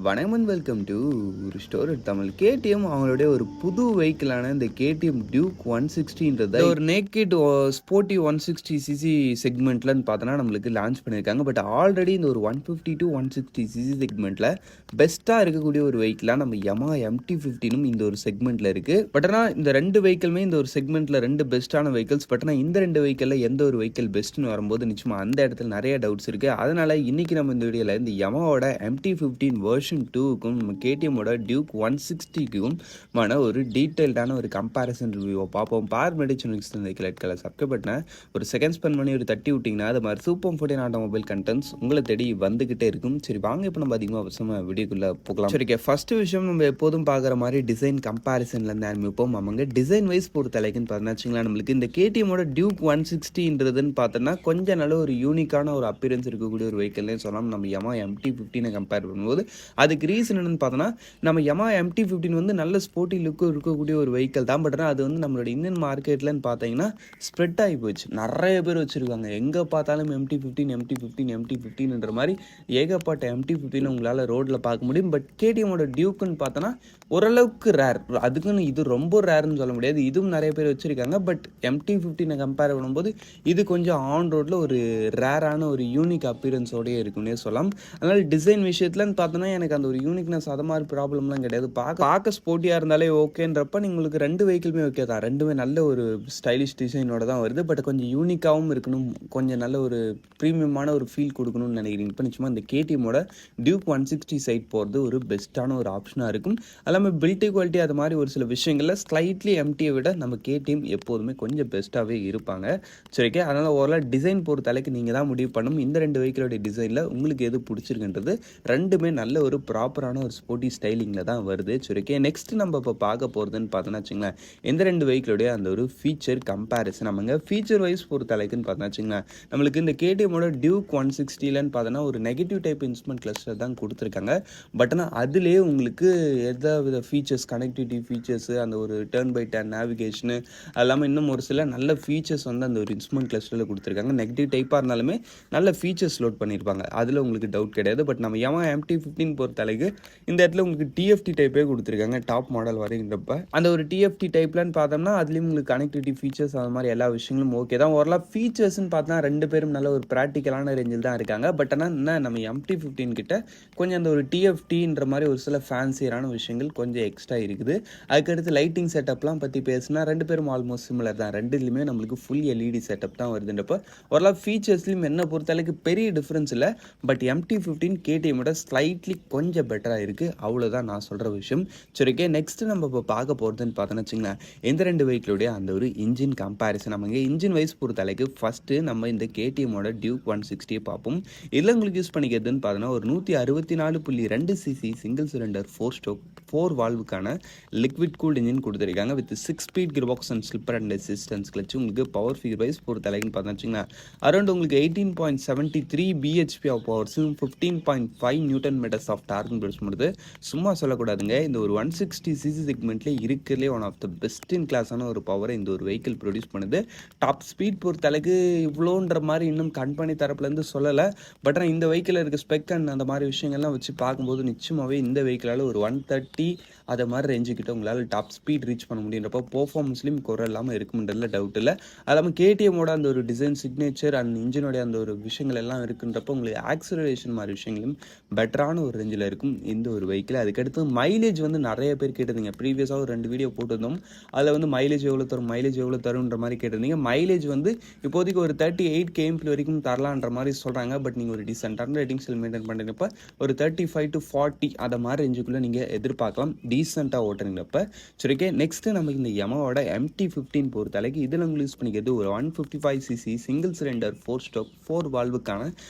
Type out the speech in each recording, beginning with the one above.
வணக்கம் and welcome to ஒரு story Tamil. KTM அவங்களுடைய ஒரு புது வெஹிக்கிளான இந்த கேடிஎம் டியூக் 160 ஒரு நேக்கெட் ஸ்போர்ட்டி 160cc செக்மெண்ட்லன்னு பார்த்தோன்னா நம்மளுக்கு லான்ச் பண்ணியிருக்காங்க. பட் ஆல்ரெடி இந்த ஒரு 150 to 160cc செக்மெண்ட்டில் பெஸ்ட்டாக இருக்கக்கூடிய ஒரு வெஹிக்கிளாக நம்ம யமா MT-15 இந்த ஒரு செக்மெண்ட்டில் இருக்குது. பட் ஆனால் இந்த ரெண்டு வெஹிக்கிளுமே இந்த ஒரு செக்மெண்ட்டில் ரெண்டு பெஸ்ட்டான வெஹிக்கிள்ஸ். பட் ஆனால் இந்த ரெண்டு வெஹிக்கிளில் எந்த ஒரு வெஹிக்கிள் பெஸ்ட்டுன்னு வரும்போது நிச்சயமாக அந்த இடத்துல நிறைய டவுட்ஸ் இருக்குது. அதனால் இன்றைக்கி நம்ம இந்த வீடியோவில் இந்த யமாவோட MT-15 வெர்ஷன் 2க்கும் நம்ம கேடிஎம்மோட டியூக் 160க்கும் ஒரு டீட்டெயில்டான ஒரு கம்பேரிசன் ரிவ்யூவை பார்ப்போம். கலர் சப்ஸ்கிரைப் பண்ண ஒரு செகண்ட் ஸ்பெண்ட் பண்ணி ஒரு தட்டி விட்டிங்கன்னா அது மாதிரி சூப்பர் 14 ஆட்டோமொபைல் கண்டென்ட்ஸ் உங்களை தேடி வந்துகிட்டே இருக்கும். சரி வாங்க இப்போ நம்ம அதிகமாக அவசரமாக வீடியோக்குள்ளே போகலாம். சரி ஃபர்ஸ்ட் விஷயம் நம்ம எப்போதும் பார்க்குற மாதிரி டிசைன் கம்பேரிசன்லேருந்து ஆரம்பிப்போம். அவங்க டிசைன் வைஸ் பொறுத்தலைக்குன்னு பார்த்தீங்கன்னா நம்மளுக்கு இந்த கேடிஎம்மோட டியூக் 160ன்றதுன்னு பார்த்தோன்னா கொஞ்சம் நல்ல ஒரு யூனிக்கான ஒரு அப்பியரன்ஸ் இருக்கக்கூடிய ஒரு வெஹிக்கிள்னே சொல்லலாம். நம்ம யமா MT-15 கம்பேர் பண்ணும்போது அதுக்கு ரீசன் என்னன்னு பார்த்தோன்னா நம்ம யமா MT-15 நல்ல ஸ்போர்ட்டி லுக்கு இருக்கக்கூடிய ஒரு வெஹிக்கிள் தான். பட் ஆனால் அது நம்மளோட இந்தியன் மார்க்கெட்லன்னு பார்த்தீங்கன்னா ஸ்ப்ரெட் ஆகி போச்சு. நிறைய பேர் வச்சுருக்காங்க. எங்கே பார்த்தாலும் MT-15 மாதிரி ஏகப்பட்ட MT-15 உங்களால் ரோட்டில் பார்க்க முடியும். பட் கேடிஎம்மோட டியூக்குன்னு பார்த்தோன்னா ஓரளவுக்கு ரேர். அதுக்குன்னு இது ரொம்ப ரேர்னு சொல்ல முடியாது. இதுவும் நிறைய பேர் வச்சுருக்காங்க. பட் MT-15 கம்பேர் பண்ணும்போது இது கொஞ்சம் ஆன் ரோட்டில் ஒரு ரேரான ஒரு யூனிக் அப்பியரன்ஸோடய இருக்குன்னே சொல்லலாம். அதனால் டிசைன் விஷயத்துலன்னு பார்த்தோன்னா எனக்கு அந்த ஒரு யூனிக்னஸ் அது மாதிரி ப்ராப்ளம்லாம் கிடையாது. பார்க்க ஸ்போர்ட்டியாக இருந்தாலே ஓகேன்றப்ப உங்களுக்கு ரெண்டு வெஹிக்கிளுமே ஓகே தான். ரெண்டுமே நல்ல ஒரு ஸ்டைலிஷ் டிசைனோட தான் வருது. பட் கொஞ்சம் யூனிக்காகவும் இருக்கணும், கொஞ்சம் நல்ல ஒரு ப்ரீமியமான ஒரு ஃபீல் கொடுக்கணும்னு நினைக்கிறீங்க. இப்போ நிச்சயமாக இந்த கேடிஎம்மோட டியூக் 160 சைட் போகிறது ஒரு பெஸ்ட்டான ஒரு ஆப்ஷனாக இருக்கும். எல்லாமே பில்ட் குவாலிட்டி அது மாதிரி ஒரு சில விஷயங்களில் ஸ்லைட்லி MT-யை விட நம்ம கேடிஎம் எப்போதுமே கொஞ்சம் பெஸ்ட்டாகவே இருப்பாங்க. சரிக்கே அதனால் ஓரளவு டிசைன் பொறுத்தளவுக்கு நீங்கள் தான் முடிவு பண்ணணும். இந்த ரெண்டு வெஹிக்கிளோடைய டிசைனில் உங்களுக்கு எது பிடிச்சிருக்குன்றது ரெண்டுமே நல்ல ஒரு ப்ராப்பரான ஒரு ஸ்போர்ட்டி ஸ்டைலிங்கில் தான் வருது. சரிக்கே நெக்ஸ்ட் நம்ம இப்போ பார்க்க போகிறதுன்னு பார்த்தோன்னா வச்சுங்களேன் எந்த ரெண்டு வெஹிக்கிளோடைய அந்த ஒரு ஃபீச்சர் கம்பேரிசன். நம்ம ஃபீச்சர் வைஸ் பொறுத்தளவுக்குன்னு பார்த்தோன்னா வச்சுங்களேன் நம்மளுக்கு இந்த கேடிஎம்மோட டியூக் 160லன்னு பார்த்தோன்னா ஒரு நெகட்டிவ் டைப் இன்ஸ்ட்ருமெண்ட் கிளஸ்டர் தான் கொடுத்துருக்காங்க. பட் ஆனால் அதுலேயே உங்களுக்கு எதாவது ஃபீச்சர்ஸ் கனெக்டிவிட்டி ஃபீச்சர்ஸு அந்த ஒரு டர்ன் பை டர்ன் நேவிகேஷனு அது இல்லாமல் இன்னும் ஒரு சில நல்ல ஃபீச்சர்ஸ் அந்த ஒரு இன்ஸ்ட்ருமெண்ட் கிளஸ்டரில் கொடுத்துருக்காங்க. நெகட்டிவ் டைப்பாக இருந்தாலுமே நல்ல ஃபீச்சர்ஸ் லோட் பண்ணியிருப்பாங்க. அதில் உங்களுக்கு டவுட் கிடையாது. பட் நம்ம யமா MT-15 பொறுத்தளவுக்கு இந்த இடத்துல உங்களுக்கு TFT டைப்பே கொடுத்துருக்காங்க. டாப் மாடல் வரைகிறப்ப அந்த ஒரு TFT டைப்லன்னு பார்த்தோம்னா அதுலேயும் உங்களுக்கு கனெக்டிவிட்டி ஃபீச்சர்ஸ் அது மாதிரி எல்லா விஷயங்களும் ஓகே தான். ஓரளவு ஃபீச்சர்ஸ்ன்னு பார்த்தா ரெண்டு பேரும் நல்ல ஒரு ப்ராக்டிக்கலான ரேஞ்சில் தான் இருக்காங்க. பட் ஆனால் என்ன நம்ம MT-15 கிட்ட கொஞ்சம் அந்த ஒரு TFTன்ற மாதிரி ஒரு சில ஃபேன்சியரான விஷயங்கள் கொஞ்சம் எக்ஸ்ட்ரா இருக்குது. அதுக்கடுத்து லைட்டிங் செட்டப்லாம் பற்றி பேசினா ரெண்டு பேரும் ஆல்மோஸ்ட் சிமிலர் தான். ரெண்டுலையுமே நம்மளுக்கு ஃபுல் LED செட்டப் தான் வருதுன்றப்போ ஓரளவு ஃபீச்சர்ஸ்லையும் என்ன பொறுத்தளவுக்கு பெரிய டிஃப்ரென்ஸ் இல்லை. பட் MT-15 கேடிஎம்மோட ஸ்லைட்லி கொஞ்சம் பெட்டராக இருக்குது. அவ்வளோதான் நான் சொல்கிற விஷயம். சரிக்கே நெக்ஸ்ட் நம்ம இப்போ பார்க்க போகிறதுன்னு பார்த்தோன்னு வச்சுங்களேன் எந்த ரெண்டு வெஹிக்கிளுடைய அந்த ஒரு இன்ஜின் கம்பேரிசன். நம்ம இன்ஜின் வைஸ் பொறுத்தளவுக்கு ஃபஸ்ட்டு நம்ம இந்த கேடிஎம்மோட டியூக் 160 பார்ப்போம். இதில் உங்களுக்கு யூஸ் பண்ணிக்கிறதுன்னு பார்த்தோன்னா ஒரு 164.2cc சிங்கிள் சிலிண்டர் 4 ஸ்ட்ரோக் 4 வால்வுக்கான லிக்விட் கூல்ட் இன்ஜின் கொடுத்துருக்காங்க. With 6 speed gear box and slipper and resistance clutch. உங்களுக்கு பவர் ஃபிகர் வைஸ் பொறுத்தளவுக்குன்னு பார்த்தோன்னு வச்சுங்களேன் அரௌண்ட் உங்களுக்கு 18.73 BHP ஆஃப் பவர்ஸும் 15.5 newton metres of torque produce பண்ணுறது. சும்மா சொல்லக்கூடாதுங்க. இந்த ஒரு 160cc செக்மெண்ட்லேயே இருக்கிறதுலே one of the best in கிளாஸான ஒரு பவரை இந்த ஒரு வெஹிக்கிள் ப்ரொடியூஸ் பண்ணுது. டாப் ஸ்பீட் பொறுத்தளவுக்கு இவ்வளோன்ற மாதிரி இன்னும் கம்பெனி தரப்புலேருந்து சொல்லலை. பட் ஆனால் இந்த வெஹிக்கிளில் இருக்க ஸ்பெக் அண்ட் அந்த மாதிரி விஷயங்கள்லாம் வச்சு பார்க்கும்போது நிச்சயமாகவே இந்த வெஹிக்கிளால் ஒரு 130 அதை மாதிரி ரேஞ்சுக்கிட்ட உங்களால் டாப் ஸ்பீட் ரீச் பண்ண முடியுன்றப்போ பெர்ஃபார்மன்ஸ்லையும் குறை இல்லாமல் இருக்குன்றதுல டவுட் இல்லை. அது இல்லாமல் கேடிஎம்மோட அந்த ஒரு டிசைன் சிக்னேச்சர் அண்ட் இன்ஜினோடைய அந்த ஒரு விஷயங்கள் எல்லாம் இருக்குன்றப்போ உங்களுக்கு ஆக்சிலரேஷன் மாதிரி விஷயங்களும் பெட்டரான ஒரு ரேஞ்சில் இருக்கும் இந்த ஒரு வெஹிக்கிள். அதுக்கடுத்து மைலேஜ் நிறைய பேர் கேட்டிருந்தீங்க. ப்ரீவியஸாக ஒரு 2 வீடியோ போட்டிருந்தோம். அதில் மைலேஜ் எவ்வளோ தரும்ன்ற மாதிரி கேட்டிருந்தீங்க. மைலேஜ் இப்போதைக்கு ஒரு 38 km வரைக்கும் தரலான்ற மாதிரி சொல்கிறாங்க. பட் நீங்கள் ஒரு டீசென்டான ரேட்டிங்ஸில் மெயின்டைன் பண்ணுறப்ப ஒரு 35 to 40 அதை மாதிரி ரேஞ்சுக்குள்ளே நீங்கள் எதிர்பார்க்கலாம் டீசெண்டாக ஓட்டுறீங்கப்ப. சரிக்கே நெக்ஸ்ட்டு நமக்கு இந்த யமாவோட MT-15 பொறுத்தளவுக்கு இதில் உங்களுக்கு யூஸ் பண்ணிக்கிறது ஒரு 155cc சிங்கிள் சிலிண்டர் 4 ஸ்ட்ரோக் 4 வால்வுக்கான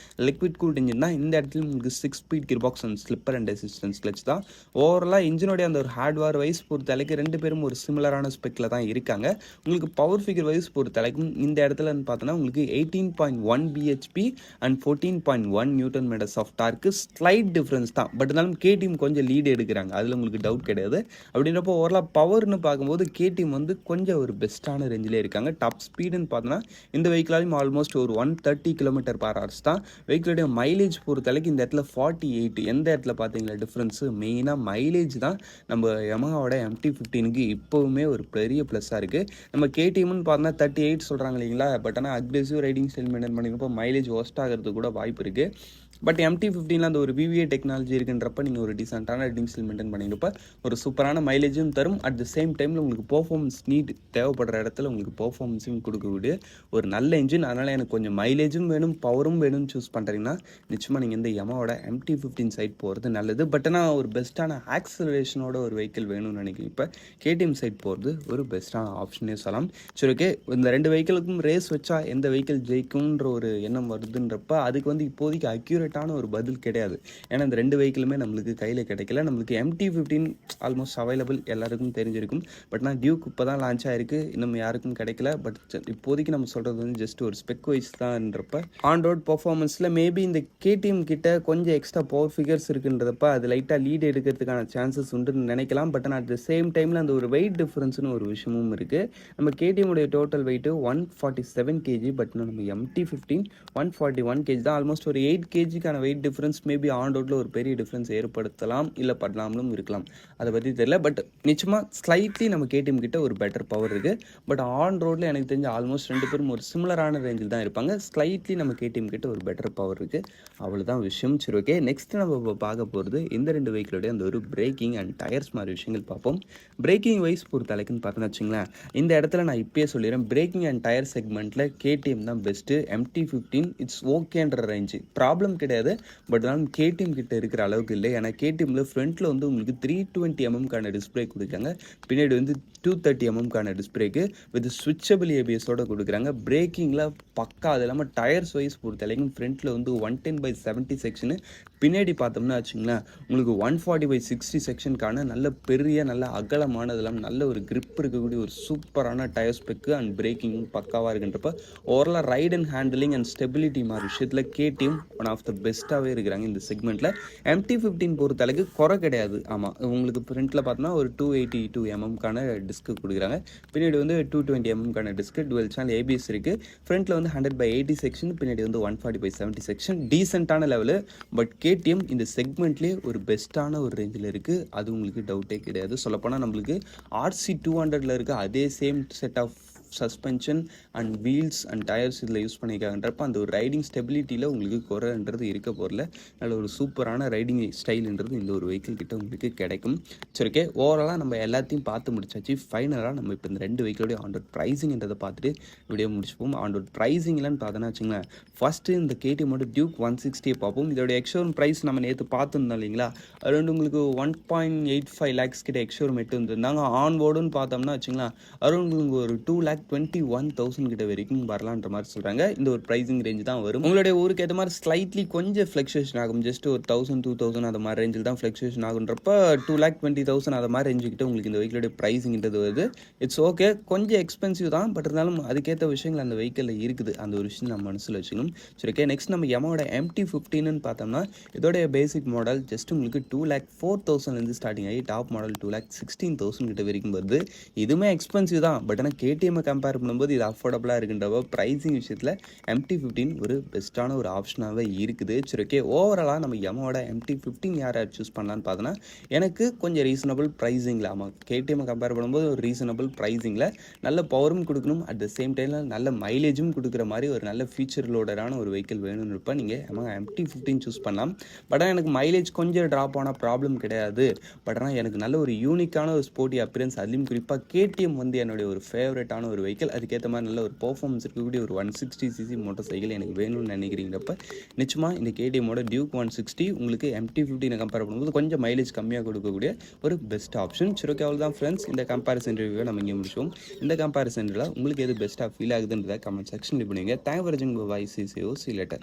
லிக்விட் கூல்ட் இன்ஜின் தான். இந்த இடத்துல உங்களுக்கு 6 speed gear box and slipper and resistance clutch தான். ஓவராலாக இன்ஜினோடைய அந்த ஒரு ஹார்ட்வேர் வைஸ் பொறுத்தளவுக்கு ரெண்டு பேரும் ஒரு சிமிலரான ஸ்பெக்கில் தான் இருக்காங்க. உங்களுக்கு பவர் ஃபிகர் வைஸ் பொறுத்தளவுக்கும் இந்த இடத்துலன்னு பார்த்தோன்னா உங்களுக்கு 18.1 BHP and 14.1 newton metres of torque slight difference தான். பட் இருந்தாலும் கேடிஎம் கொஞ்சம் லீடு எடுக்கிறாங்க. அதில் உங்களுக்கு டவுட் கிடையாது. அப்படின்றப்போ ஓரளவு பவர்னு பார்க்கும்போது கேடிஎம் கொஞ்சம் ஒரு பெஸ்ட்டான ரேஞ்சிலே இருக்காங்க. டாப் ஸ்பீடுன்னு பார்த்தோன்னா இந்த வெஹிக்கிளாலையும் ஆல்மோஸ்ட் ஒரு 130 km/h தான். வெஹிக்கிளுடைய மைலேஜ் பொறுத்தளவுக்கு இந்த இடத்துல 48 எந்த இடத்துல பார்த்தீங்களா டிஃப்ரென்ஸு, மெயினாக மைலேஜ் தான் நம்ம யமஹாவோட MT-15க்கு இப்போவுமே ஒரு பெரிய ப்ளஸ்ஸாக இருக்குது. நம்ம KTMன்னு பார்த்தா 38 சொல்கிறாங்க இல்லைங்களா, பட் ஆனால் அக்ரெசிவ் ரைடிங் ஸ்டைல் மெயின்டைன் பண்ணிக்கிறப்போ மைலேஜ் ஒஸ்ட் ஆகிறதுக்கு கூட வாய்ப்பு இருக்குது. பட் MT-15ல அந்த ஒரு VVA டெக்னாலஜி இருக்குன்றப்ப நீங்கள் ஒரு டீசெண்டான ரைடிங் ஸ்டைல் மெயின்டைன் பண்ணிக்கிறப்ப ஒரு சூப்பரான மைலேஜும் தரும். அட் த சேம் டைமில் உங்களுக்கு பெர்ஃபார்மன்ஸ் நீட் தேவைப்படுற இடத்துல உங்களுக்கு பெர்ஃபார்மன்ஸையும் கொடுக்கக்கூடிய ஒரு நல்ல இன்ஜின். அதனால் எனக்கு கொஞ்சம் மைலேஜும் வேணும், பவரும் வேணும்னு சூஸ் பண்ணுறீங்கன்னா நிச்சயமாக நீங்கள் இந்த யமஹாவோட MT-15 சைட் போகிறது நல்லது. பட் ஆனால் ஒரு பெஸ்ட்டான ஆக்சலரேஷனோட ஒரு வெஹிக்கிள் வேணும்னு நினைக்கிறேன். இப்போ KTM சைட் போகிறது ஒரு பெஸ்ட்டான ஆப்ஷனே சொல்லலாம். சரி, ஓகே, இந்த ரெண்டு வெஹிக்கிளுக்கும் ரேஸ் வச்சா எந்த வெஹிக்கிள் ஜெயிக்கும்ன்ற ஒரு எண்ணம் வருதுன்றப்ப அதுக்கு வந்து இப்போதைக்கு அக்யூரேட்டான ஒரு பதில் கிடையாது. ஏன்னா இந்த ரெண்டு வெஹிக்கிளுமே நம்மளுக்கு கையில் கிடைக்கல. நம்மளுக்கு MT-15 ஆல்மோஸ்ட் அவைலபிள், எல்லாருக்கும் தெரிஞ்சிருக்கும். பட் நான் டியூக் இப்போ தான் லான்ச் ஆயிருக்கு, இன்னும் யாருக்கும் கிடைக்கல. பட் இப்போதைக்கு நம்ம சொல்கிறது வந்து ஜஸ்ட் ஒரு ஸ்பெக் வைஸ் தான்ன்றப்ப ஆன் ரோட் பர்ஃபார்மன்ஸில் மேபி இந்த KTM கிட்ட கொஞ்சம் எக்ஸ்ட்ரா பவர் ஃபிகர்ஸ் இருக்குன்றப்ப அது லைட்டாக லீட் எடுக்கிறதுக்கான சான்சஸ் உண்டுன்னு நினைக்கலாம். பட் ஆனால் அட் த சேம் டைமில் அந்த ஒரு வெயிட் டிஃப்ரென்ஸ்னு ஒரு விஷயமும் இருக்குது. நம்ம KTM உடைய டோட்டல் வெயிட்டு 147 kg, பட் நம்ம MT-15 141 kg தான். ஆல்மோஸ்ட் ஒரு 8 kgக்கான வெயிட் டிஃப்ரென்ஸ் மேபி ஆன் ரோட்டில் ஒரு பெரிய டிஃப்ரென்ஸ் ஏற்படுத்தலாம், இல்லை பண்ணலாமலும் இருக்கலாம். அதை பற்றி தெரியல. பட் நிச்சயமாக ஸ்லைட்லி நம்ம KTM கிட்ட ஒரு பெட்டர் பவர் இருக்குது. பட் ஆன் ரோட்டில் எனக்கு தெரிஞ்ச ஆல்மோஸ்ட் ரெண்டு பேரும் ஒரு சிமிலரான ரேஞ்சில் தான் இருப்பாங்க. ஸ்லைட்லி நம்ம KTM கிட்ட ஒரு பெட்டர் பவர் இருக்குது, அவ்வளோதான் விஷயம். சரி, ஓகே, நெக்ஸ்ட் நம்ம இப்போ பார்க்க போகிறது இந்த ரெண்டு வெஹிக்கிளோடைய அந்த ஒரு பிரேக்கிங் அண்ட் டயர்ஸ் மாதிரி விஷயங்கள் பார்ப்போம். பிரேக்கிங் வைஸ் பொறுத்த அளவுக்குன்னு பார்த்தோன்னு வச்சுங்களேன், இந்த இடத்துல நான் இப்பயே சொல்லிடுறேன், பிரேக்கிங் அண்ட் டயர் செக்மெண்ட்டில் KTM தான் பெஸ்ட்டு. MT-15 இட்ஸ் ஓகேன்ற ரேஞ்சு ப்ராப்ளம் கிடையாது. பட் ஆனால் KTM கிட்ட இருக்கிற அளவுக்கு இல்லை. ஏன்னா KTMல ஃப்ரண்ட்டில் வந்து உங்களுக்கு 320mm டிஸ்பிளே கொடுக்குறாங்க, பின்னாடி வந்து 230mm டிஸ்பிளேக்கு வித் ஸ்விட்சபிள் ABS-ஓட கொடுக்குறாங்க. பிரேக்கிங்கில் பக்கா. அது இல்லாமல் டயர்ஸ் வைஸ் பொறுத்த வரைக்கும் ஃப்ரண்ட்டில் வந்து 110/70 செக்ஷனு, பின்னாடி பார்த்தோம்னா வச்சுங்களேன் உங்களுக்கு 140/60 செக்ஷனுக்கான நல்ல பெரிய நல்ல அகலமானதெல்லாம் நல்ல ஒரு கிரிப் இருக்கக்கூடிய ஒரு சூப்பரான டயர் ஸ்பெக்கு அண்ட் பிரேக்கிங்கும் பக்காவாக இருக்குன்றப்ப ஓவராலாக right and handling and stability மாதிரி விஷயத்தில் KTM ஒன் ஆஃப் த பெஸ்ட்டாகவே இருக்கிறாங்க இந்த செக்மெண்ட்டில். MT-15 பொறுத்தளவுக்கு குறை கிடையாது. ஆமாம், உங்களுக்கு ஃப்ரண்ட்டில் பார்த்தோம்னா ஒரு 282mm டிஸ்க்கு கொடுக்குறாங்க, பின்னாடி வந்து 220mm disc, twelve channel ABS இருக்குது. ஃப்ரண்ட்டில் வந்து 100/80 செக்ஷன், பின்னாடி வந்து 140/70 செக்ஷன், டீசெண்டான லெவலு. பட் KTM இந்த செக்மெண்ட்லேயே ஒரு பெஸ்ட்டான ஒரு ரேஞ்சில் இருக்குது, அது உங்களுக்கு டவுட்டே கிடையாது. சொல்லப்போனால் நம்மளுக்கு RC200ல் இருக்க அதே same set of suspension and wheels and tyres இதில் யூஸ் பண்ணியிருக்காங்கன்றப்ப அந்த ஒரு ரைடிங் ஸ்டெபிலிட்டியில் உங்களுக்கு குறைன்றது இருக்க போகிறல. நல்ல ஒரு சூப்பரான ரைடிங் ஸ்டைலுன்றது இந்த ஒரு வெஹிக்கிள் கிட்ட உங்களுக்கு கிடைக்கும். சரி, ஓகே, ஓவராலாக நம்ம எல்லாத்தையும் பார்த்து முடிச்சாச்சு. ஃபைனலாக நம்ம இப்போ இந்த ரெண்டு வெஹிக்கிளோடைய ஆன் ரோட் ப்ரைஸிங்ன்றதை பார்த்துட்டு வீடியோ முடிச்சுப்போம். ஆன் ரோட் ப்ரைஸிங்லான்னு பார்த்தோன்னா வச்சுங்களேன், ஃபஸ்ட்டு இந்த KTMோட டியூக் 160 பார்ப்போம். இதோட எக்ஷோரூம் ப்ரைஸ் நம்ம நேற்று பார்த்துருந்தோம் இல்லைங்களா, அது வந்து உங்களுக்கு 1.85 lakhs கிட்ட எக்ஷோரூம் எட்டு வந்துருந்தாங்க. ஆன் போர்டுன்னு பார்த்தோம்னா வச்சுங்களேன், அது உங்களுக்கு ஒரு 2,21,000 கிட்ட வரைக்கும் வரலான்ற மாதிரி சொல்கிறாங்க. இந்த ஒரு ப்ரைஸிங் ரேஞ்ச் தான் வரும். உங்களுடைய ஊருக்கு ஏற்ற மாதிரி ஸ்லைட்லி கொஞ்சம் ஃப்ளக்சுவேஷன் ஆகும், ஜஸ்ட் ஒரு 1,000-2,000 அந்த மாதிரி ரேஞ்சில் தான் ஃப்ளக்சுவேஷன் ஆகுன்றப்ப 2,20,000 அந்த மாதிரி ரேஞ்சுக்கிட்ட உங்களுக்கு இந்த வெஹிக்கிளோட ப்ரைஸிங்கிறது வருது. இட்ஸ் ஓகே, கொஞ்சம் எக்ஸ்பென்சிவ் தான், பட் இருந்தாலும் அதுக்கேற்ற விஷயங்கள் அந்த வெஹிக்கிளில் இருக்குது. அந்த ஒரு விஷயம் நம்ம மனசில் வச்சுக்கணும். சரி, ஓகே, நெக்ஸ்ட் நம்ம யமஹாவோட MT-15ன்னு பார்த்தோம்னா இதோடைய பேசிக் மாடல் ஜஸ்ட் உங்களுக்கு 2,04,000 ஸ்டார்டிங் ஆகி டாப் மாடல் 2,16,000 கிட்ட வரைக்கும் வருது. இதுவுமே எக்ஸ்பென்சிவ் தான், பட் ஆனால் KTM கம்பேர் பண்ணும்போது இது அஃபோர்டபுளாக இருக்குன்றப்ப ப்ரைஸிங் விஷயத்தில் MT-15 ஒரு பெஸ்ட்டான ஒரு ஆப்ஷனாகவே இருக்குது. சரி, ஓகே, ஓவராலாக நம்ம யமஹாவோட MT-15 யார் சூஸ் பண்ணலான்னு பார்த்தோன்னா எனக்கு கொஞ்சம் ரீசனபிள் ப்ரைஸிங்கில், ஆமாம் KTM கம்பேர் பண்ணும்போது ஒரு ரீசனபிள் ப்ரைஸிங்கில் நல்ல பவரும் கொடுக்கணும், அட் த சேம் டைமில் நல்ல மைலேஜும் கொடுக்குற மாதிரி ஒரு நல்ல ஃபீச்சர் லோடரான ஒரு வெஹிக்கிள் வேணும்னு இருப்ப நீங்கள் யமஹா MT-15 சூஸ் பண்ணலாம். பட் ஆனால் எனக்கு மைலேஜ் கொஞ்சம் ட்ராப் ஆனால் ப்ராப்ளம் கிடையாது. பட் ஆனால் எனக்கு நல்ல ஒரு யூனிக்கான ஒரு ஸ்போர்ட்டி அப்பியரன்ஸ், அதுலேயும் குறிப்பாக KTM வந்து என்னுடைய ஒரு ஃபேவரட்டான ஒரு வெஹிக்கிள், அதுக்கேற்ற மாதிரி நல்ல ஒரு பர்ஃபார்மன்ஸ் இருக்கக்கூடிய ஒரு 160cc மோட்டர் சைக்கிள் எனக்கு வேணும்னு நினைக்கிறீங்கிறப்ப நிச்சயமாக இந்த KTMோட டியூக் 160 உங்களுக்கு MT-15 கம்பேர் பண்ணும்போது கொஞ்சம் மைலேஜ் கம்மியாக கொடுக்கக்கூடிய ஒரு பெஸ்ட் ஆப்ஷன். சரி, ஓகே, அவ்வளோ தான் ஃப்ரெண்ட்ஸ், இந்த கம்பேரிசன் ரிவ்யூவை நம்ம இங்கே முடிச்சோம். இந்த கம்பேரிசனில் உங்களுக்கு எது பெஸ்ட்டாக ஃபீல் ஆகுதுன்றதை கமெண்ட் செக்ஷனில் பண்ணுவீங்க. தேங்க் ஃபார் வாட்சிங். Bye, see you later.